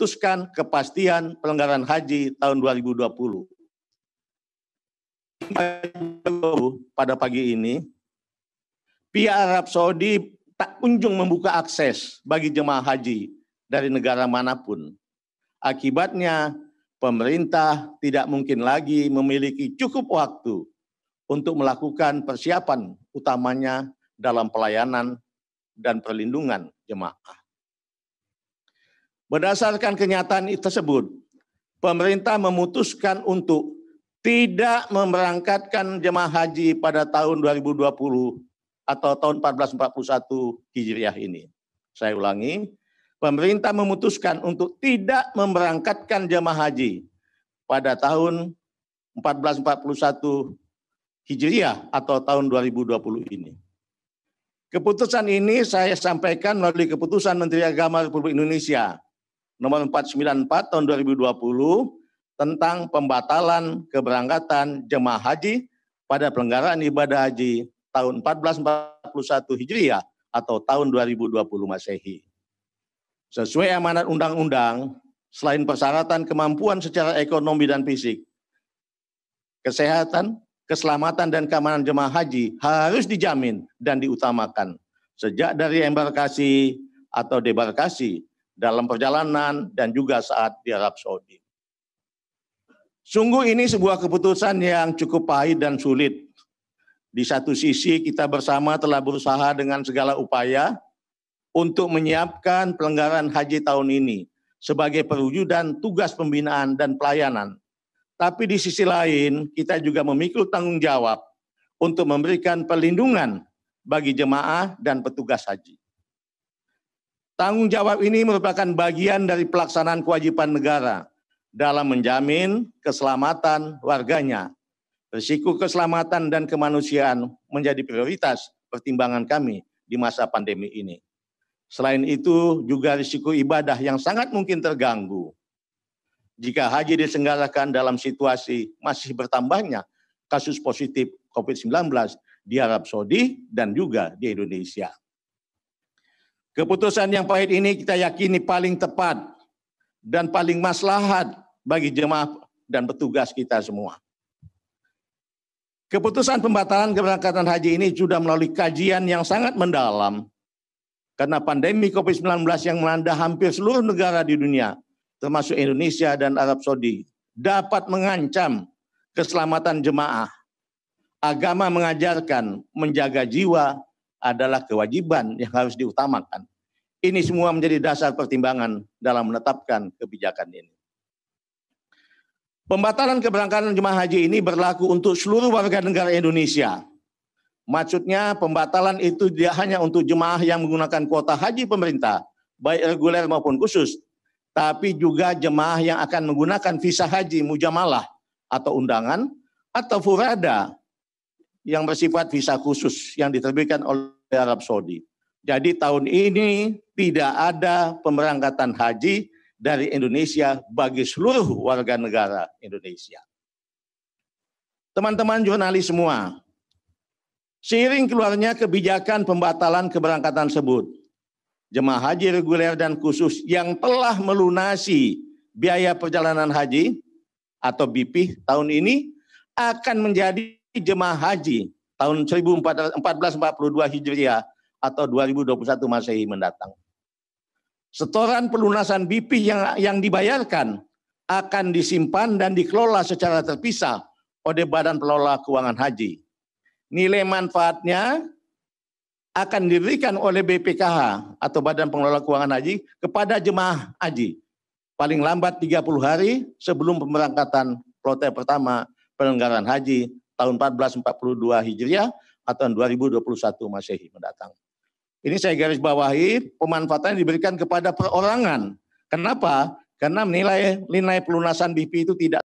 memutuskan kepastian pelanggaran haji tahun 2020. Pada pagi ini, pihak Arab Saudi tak kunjung membuka akses bagi jemaah haji dari negara manapun. Akibatnya, pemerintah tidak mungkin lagi memiliki cukup waktu untuk melakukan persiapan utamanya dalam pelayanan dan perlindungan jemaah. Berdasarkan kenyataan tersebut, pemerintah memutuskan untuk tidak memberangkatkan jemaah haji pada tahun 2020 atau tahun 1441 Hijriah ini. Saya ulangi, pemerintah memutuskan untuk tidak memberangkatkan jemaah haji pada tahun 1441 Hijriah atau tahun 2020 ini. Keputusan ini saya sampaikan melalui keputusan Menteri Agama Republik Indonesia nomor 494 tahun 2020 tentang pembatalan keberangkatan jemaah haji pada pelanggaran ibadah haji tahun 1441 Hijriah atau tahun 2020 Masehi. Sesuai amanat undang-undang, selain persyaratan kemampuan secara ekonomi dan fisik, kesehatan, keselamatan dan keamanan jemaah haji harus dijamin dan diutamakan sejak dari embarkasi atau debarkasi dalam perjalanan dan juga saat di Arab Saudi. Sungguh ini sebuah keputusan yang cukup pahit dan sulit. Di satu sisi kita bersama telah berusaha dengan segala upaya untuk menyiapkan pelanggaran haji tahun ini sebagai perwujudan tugas pembinaan dan pelayanan. Tapi di sisi lain kita juga memikul tanggung jawab untuk memberikan perlindungan bagi jemaah dan petugas haji. Tanggung jawab ini merupakan bagian dari pelaksanaan kewajiban negara dalam menjamin keselamatan warganya. Risiko keselamatan dan kemanusiaan menjadi prioritas pertimbangan kami di masa pandemi ini. Selain itu juga risiko ibadah yang sangat mungkin terganggu jika haji diselenggarakan dalam situasi masih bertambahnya kasus positif COVID-19 di Arab Saudi dan juga di Indonesia. Keputusan yang pahit ini kita yakini paling tepat dan paling maslahat bagi jemaah dan petugas kita semua. Keputusan pembatalan keberangkatan haji ini sudah melalui kajian yang sangat mendalam karena pandemi COVID-19 yang melanda hampir seluruh negara di dunia, termasuk Indonesia dan Arab Saudi, dapat mengancam keselamatan jemaah. Agama mengajarkan menjaga jiwa adalah kewajiban yang harus diutamakan. Ini semua menjadi dasar pertimbangan dalam menetapkan kebijakan ini. Pembatalan keberangkatan jemaah haji ini berlaku untuk seluruh warga negara Indonesia. Maksudnya pembatalan itu tidak hanya untuk jemaah yang menggunakan kuota haji pemerintah, baik reguler maupun khusus, tapi juga jemaah yang akan menggunakan visa haji mujamalah atau undangan atau furada yang bersifat visa khusus yang diterbitkan oleh Arab Saudi. Jadi tahun ini tidak ada pemberangkatan haji dari Indonesia bagi seluruh warga negara Indonesia. Teman-teman jurnalis semua, seiring keluarnya kebijakan pembatalan keberangkatan tersebut, jemaah haji reguler dan khusus yang telah melunasi biaya perjalanan haji atau BP tahun ini akan menjadi jemaah haji tahun 1442 Hijriah atau 2021 Masehi mendatang. Setoran pelunasan BP yang dibayarkan akan disimpan dan dikelola secara terpisah oleh Badan Pengelola Keuangan Haji. Nilai manfaatnya akan diberikan oleh BPKH atau Badan Pengelola Keuangan Haji kepada jemaah haji paling lambat 30 hari sebelum pemberangkatan kloter pertama penyelenggaraan haji tahun 1442 Hijriah atau 2021 Masehi mendatang. Ini saya garis bawahi, pemanfaatan diberikan kepada perorangan. Kenapa? Karena nilai pelunasan BP itu tidak